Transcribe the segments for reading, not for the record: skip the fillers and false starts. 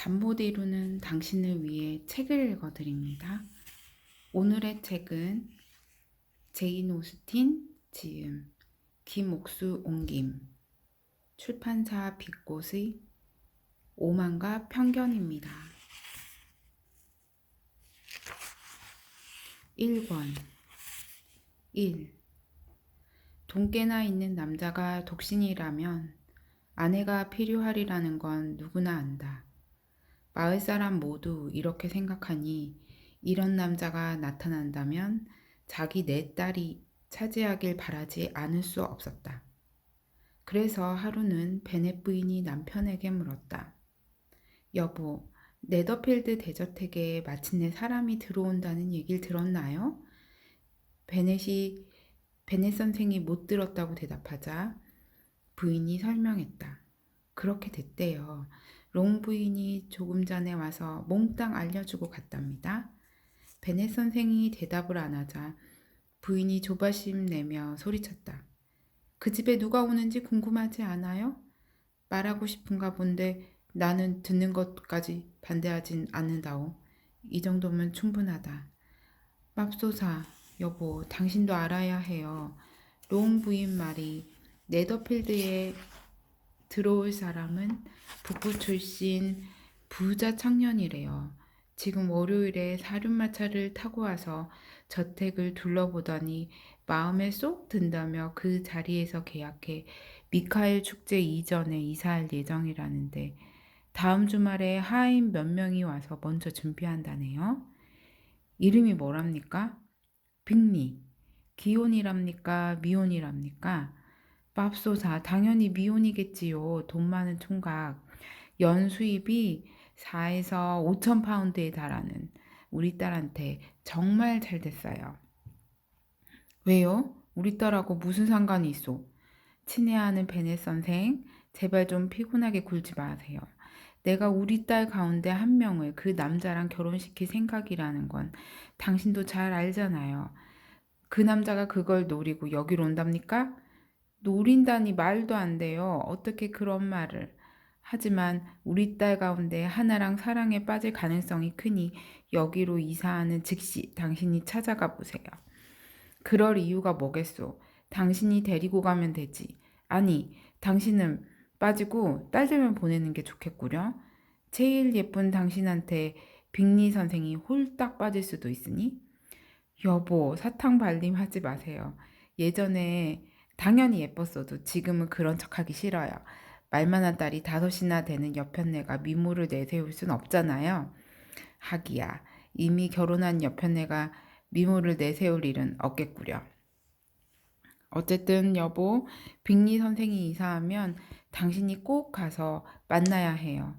잠 못 이루는 당신을 위해 책을 읽어드립니다. 오늘의 책은 제인 오스틴 지음, 김옥수 옮김, 출판사 빛꽃의 오만과 편견입니다. 1권 1. 돈깨나 있는 남자가 독신이라면 아내가 필요하리라는 건 누구나 안다. 마을 사람 모두 이렇게 생각하니 이런 남자가 나타난다면 자기 내 딸이 차지하길 바라지 않을 수 없었다. 그래서 하루는 베넷 부인이 남편에게 물었다. 여보, 네더필드 대저택에 마침내 사람이 들어온다는 얘기를 들었나요? 베넷 선생이 못 들었다고 대답하자 부인이 설명했다. 그렇게 됐대요. 롱 부인이 조금 전에 와서 몽땅 알려주고 갔답니다. 베넷 선생이 대답을 안 하자 부인이 조바심 내며 소리쳤다. 그 집에 누가 오는지 궁금하지 않아요? 말하고 싶은가 본데 나는 듣는 것까지 반대하진 않는다오. 이 정도면 충분하다. 맙소사, 여보, 당신도 알아야 해요. 롱 부인 말이 네더필드에 들어올 사람은 북부 출신 부자 청년이래요. 지금 월요일에 사륜마차를 타고 와서 저택을 둘러보더니 마음에 쏙 든다며 그 자리에서 계약해 미카엘 축제 이전에 이사할 예정이라는데 다음 주말에 하인 몇 명이 와서 먼저 준비한다네요. 이름이 뭐랍니까? 빅리. 기혼이랍니까? 미혼이랍니까? 맙소사, 당연히 미혼이겠지요. 돈 많은 총각. 연 수입이 4에서 5천 파운드에 달하는 우리 딸한테 정말 잘 됐어요. 왜요? 우리 딸하고 무슨 상관이 있어? 친애하는 베넷 선생, 제발 좀 피곤하게 굴지 마세요. 내가 우리 딸 가운데 한 명을 그 남자랑 결혼시킬 생각이라는 건 당신도 잘 알잖아요. 그 남자가 그걸 노리고 여기로 온답니까? 노린다니 말도 안 돼요. 어떻게 그런 말을. 하지만 우리 딸 가운데 하나랑 사랑에 빠질 가능성이 크니 여기로 이사하는 즉시 당신이 찾아가 보세요. 그럴 이유가 뭐겠소? 당신이 데리고 가면 되지. 아니, 당신은 빠지고 딸들만 보내는 게 좋겠구려. 제일 예쁜 당신한테 빅리 선생이 홀딱 빠질 수도 있으니? 여보, 사탕 발림 하지 마세요. 예전에 당연히 예뻤어도 지금은 그런 척하기 싫어요. 말만한 딸이 5이나 되는 여편네가 미모를 내세울 순 없잖아요. 하기야, 이미 결혼한 여편네가 미모를 내세울 일은 없겠구려. 어쨌든 여보, 빅리 선생이 이사하면 당신이 꼭 가서 만나야 해요.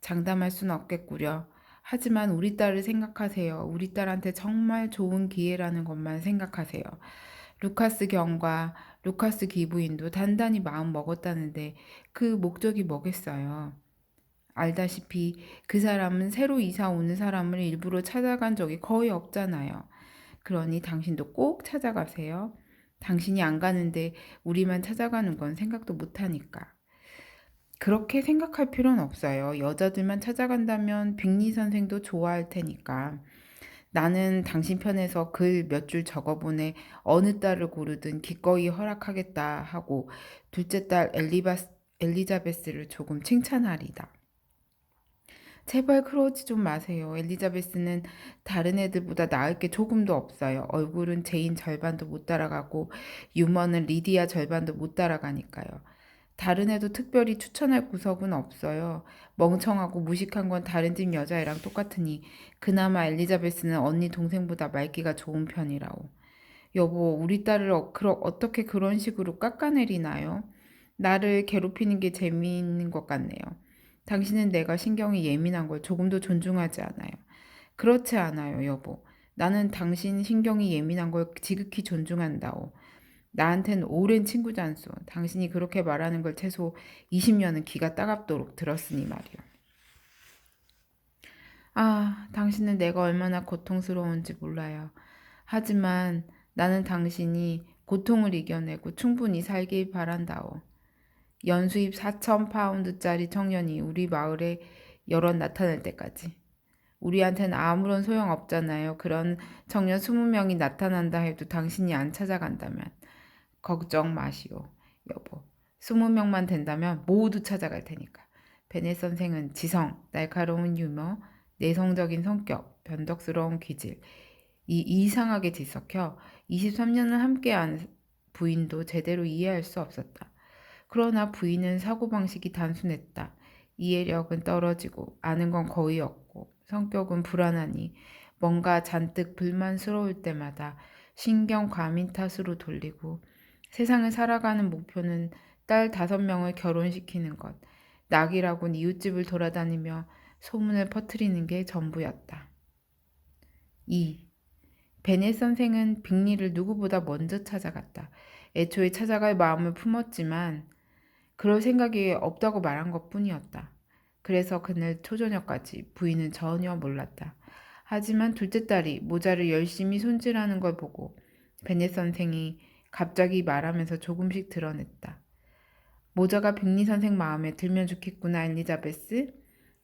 장담할 순 없겠구려. 하지만 우리 딸을 생각하세요. 우리 딸한테 정말 좋은 기회라는 것만 생각하세요. 루카스 경과 루카스 기부인도 단단히 마음 먹었다는데 그 목적이 뭐겠어요? 알다시피 그 사람은 새로 이사 오는 사람을 일부러 찾아간 적이 거의 없잖아요. 그러니 당신도 꼭 찾아가세요. 당신이 안 가는데 우리만 찾아가는 건 생각도 못하니까. 그렇게 생각할 필요는 없어요. 여자들만 찾아간다면 빅리 선생도 좋아할 테니까. 나는 당신 편에서 글 몇 줄 적어보내 어느 딸을 고르든 기꺼이 허락하겠다 하고 둘째 딸 엘리자베스를 조금 칭찬하리다. 제발 그러지 좀 마세요. 엘리자베스는 다른 애들보다 나을 게 조금도 없어요. 얼굴은 제인 절반도 못 따라가고 유머는 리디아 절반도 못 따라가니까요. 다른 애도 특별히 추천할 구석은 없어요. 멍청하고 무식한 건 다른 집 여자애랑 똑같으니 그나마 엘리자베스는 언니 동생보다 말기가 좋은 편이라오. 여보, 우리 딸을 어떻게 그런 식으로 깎아내리나요? 나를 괴롭히는 게 재미있는 것 같네요. 당신은 내가 신경이 예민한 걸 조금도 존중하지 않아요. 그렇지 않아요, 여보. 나는 당신 신경이 예민한 걸 지극히 존중한다오. 나한텐 오랜 친구잖소. 당신이 그렇게 말하는 걸 최소 20년은 귀가 따갑도록 들었으니 말이오. 아, 당신은 내가 얼마나 고통스러운지 몰라요. 하지만 나는 당신이 고통을 이겨내고 충분히 살길 바란다오. 연수입 4,000파운드짜리 청년이 우리 마을에 여럿 나타날 때까지. 우리한테는 아무런 소용 없잖아요. 그런 청년 20명이 나타난다 해도 당신이 안 찾아간다면. 걱정 마시오, 여보. 20명만 된다면 모두 찾아갈 테니까. 베넷 선생은 지성, 날카로운 유머, 내성적인 성격, 변덕스러운 기질, 이 이상하게 뒤섞여 23년을 함께한 부인도 제대로 이해할 수 없었다. 그러나 부인은 사고방식이 단순했다. 이해력은 떨어지고 아는 건 거의 없고 성격은 불안하니 뭔가 잔뜩 불만스러울 때마다 신경 과민 탓으로 돌리고 세상을 살아가는 목표는 딸 5명을 결혼시키는 것, 낙이라곤 이웃집을 돌아다니며 소문을 퍼뜨리는 게 전부였다. 2. 베넷 선생은 빅리를 누구보다 먼저 찾아갔다. 애초에 찾아갈 마음을 품었지만 그럴 생각이 없다고 말한 것뿐이었다. 그래서 그날 초저녁까지 부인은 전혀 몰랐다. 하지만 둘째 딸이 모자를 열심히 손질하는 걸 보고 베넷 선생이 갑자기 말하면서 조금씩 드러냈다. 모자가 빅리 선생 마음에 들면 좋겠구나, 엘리자베스.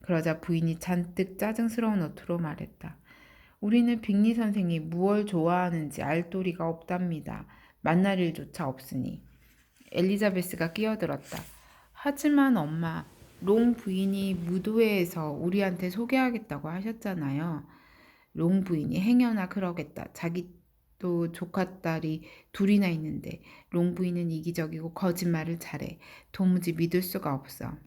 그러자 부인이 잔뜩 짜증스러운 어투로 말했다. 우리는 빅리 선생이 무얼 좋아하는지 알 도리가 없답니다. 만날 일조차 없으니. 엘리자베스가 끼어들었다. 하지만 엄마, 롱 부인이 무도회에서 우리한테 소개하겠다고 하셨잖아요. 롱 부인이 행여나 그러겠다. 자기도 조카딸이 둘이나 있는데 롱 부인은 이기적이고 거짓말을 잘해. 도무지 믿을 수가 없어.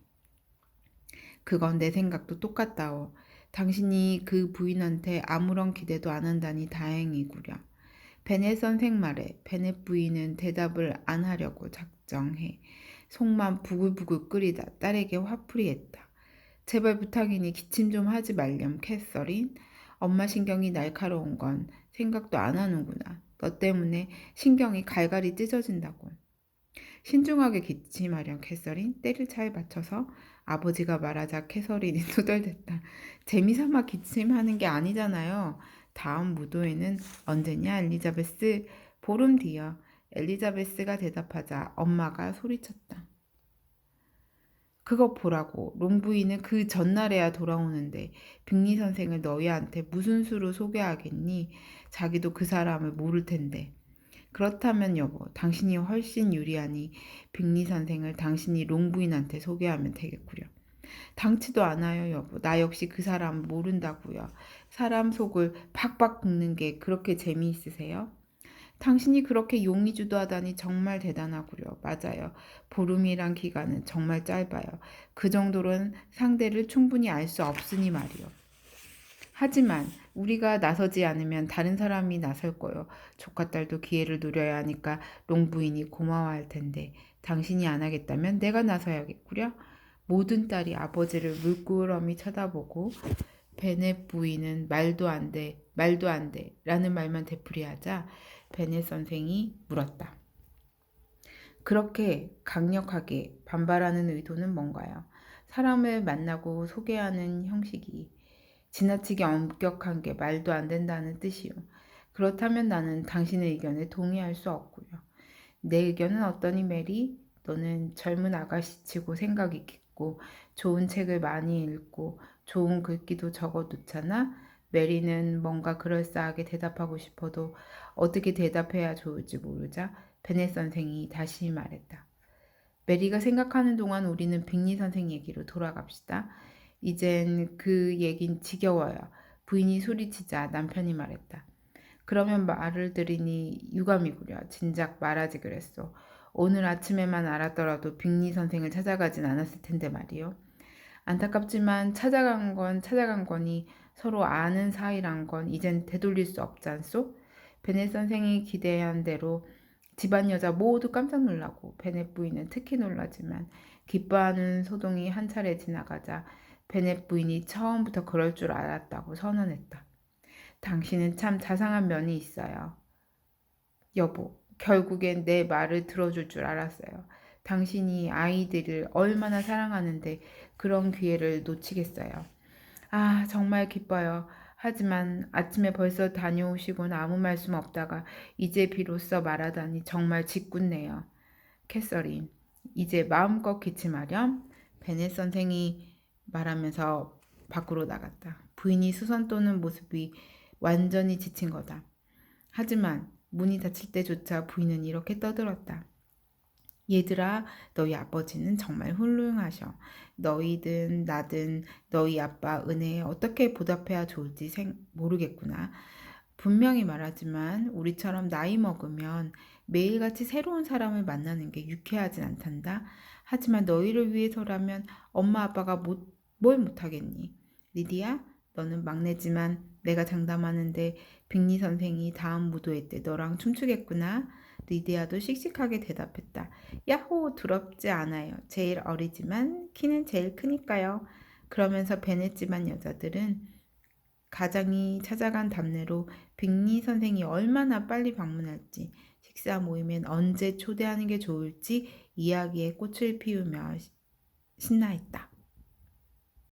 그건 내 생각도 똑같다오. 당신이 그 부인한테 아무런 기대도 안 한다니 다행이구려. 베넷 선생 말에 베넷 부인은 대답을 안 하려고 작정해. 속만 부글부글 끓이다 딸에게 화풀이했다. 제발 부탁이니 기침 좀 하지 말렴, 캐서린. 엄마 신경이 날카로운 건 생각도 안 하는구나. 너 때문에 신경이 갈갈이 찢어진다고. 신중하게 기침하렴, 캐서린. 때를 잘 맞춰서. 아버지가 말하자 캐서린이 투덜댔다. 재미삼아 기침하는 게 아니잖아요. 다음 무도회는 언제냐, 엘리자베스? 보름 뒤여. 엘리자베스가 대답하자 엄마가 소리쳤다. 그것 보라고. 롱부인은 그 전날에야 돌아오는데 빅리 선생을 너희한테 무슨 수로 소개하겠니? 자기도 그 사람을 모를 텐데. 그렇다면 여보, 당신이 훨씬 유리하니 빅리 선생을 당신이 롱부인한테 소개하면 되겠구려. 당치도 않아요, 여보. 나 역시 그 사람 모른다고요. 사람 속을 팍팍 긁는 게 그렇게 재미있으세요? 당신이 그렇게 용의주도하다니 정말 대단하구려. 맞아요. 보름이란 기간은 정말 짧아요. 그 정도로는 상대를 충분히 알 수 없으니 말이요. 하지만 우리가 나서지 않으면 다른 사람이 나설 거요. 조카딸도 기회를 노려야 하니까 롱부인이 고마워할 텐데 당신이 안 하겠다면 내가 나서야겠구려. 모든 딸이 아버지를 물끄러미 쳐다보고 베넷 부인은 말도 안 돼, 말도 안 돼 라는 말만 되풀이하자 베넷 선생이 물었다. 그렇게 강력하게 반발하는 의도는 뭔가요? 사람을 만나고 소개하는 형식이 지나치게 엄격한 게 말도 안 된다는 뜻이요. 그렇다면 나는 당신의 의견에 동의할 수 없고요. 내 의견은 어떠니, 메리? 너는 젊은 아가씨치고 생각이 깊고 좋은 책을 많이 읽고 좋은 글귀도 적어놓잖아. 메리는 뭔가 그럴싸하게 대답하고 싶어도 어떻게 대답해야 좋을지 모르자 베넷 선생이 다시 말했다. 메리가 생각하는 동안 우리는 빅리 선생 얘기로 돌아갑시다. 이젠 그 얘긴 지겨워요. 부인이 소리치자 남편이 말했다. 그러면 말을 들으니 유감이구려. 진작 말하지 그랬어. 오늘 아침에만 알았더라도 빅리 선생을 찾아가진 않았을 텐데 말이요. 안타깝지만 찾아간 거니 서로 아는 사이란 건 이젠 되돌릴 수 없지 않소? 베넷 선생이 기대한 대로 집안 여자 모두 깜짝 놀라고 베넷 부인은 특히 놀라지만 기뻐하는 소동이 한 차례 지나가자 베넷 부인이 처음부터 그럴 줄 알았다고 선언했다. 당신은 참 자상한 면이 있어요. 여보, 결국엔 내 말을 들어줄 줄 알았어요. 당신이 아이들을 얼마나 사랑하는데 그런 기회를 놓치겠어요. 아, 정말 기뻐요. 하지만 아침에 벌써 다녀오시곤 아무 말씀 없다가 이제 비로소 말하다니 정말 짓궂네요. 캐서린, 이제 마음껏 기침하렴. 베넷 선생이 말하면서 밖으로 나갔다. 부인이 수선 떠는 모습이 완전히 지친 거다. 하지만 문이 닫힐 때조차 부인은 이렇게 떠들었다. 얘들아, 너희 아버지는 정말 훌륭하셔. 너희든 나든 너희 아빠 은혜에 어떻게 보답해야 좋을지 모르겠구나. 분명히 말하지만 우리처럼 나이 먹으면 매일같이 새로운 사람을 만나는 게 유쾌하진 않단다. 하지만 너희를 위해서라면 엄마 아빠가 뭘 못하겠니? 리디야, 너는 막내지만 내가 장담하는데 빅리 선생이 다음 무도회 때 너랑 춤추겠구나. 리디아도 씩씩하게 대답했다. 야호, 두렵지 않아요. 제일 어리지만 키는 제일 크니까요. 그러면서 베넷 집안 여자들은 가장이 찾아간 답례로 빅리 선생이 얼마나 빨리 방문할지, 식사 모임엔 언제 초대하는 게 좋을지 이야기에 꽃을 피우며 신나했다.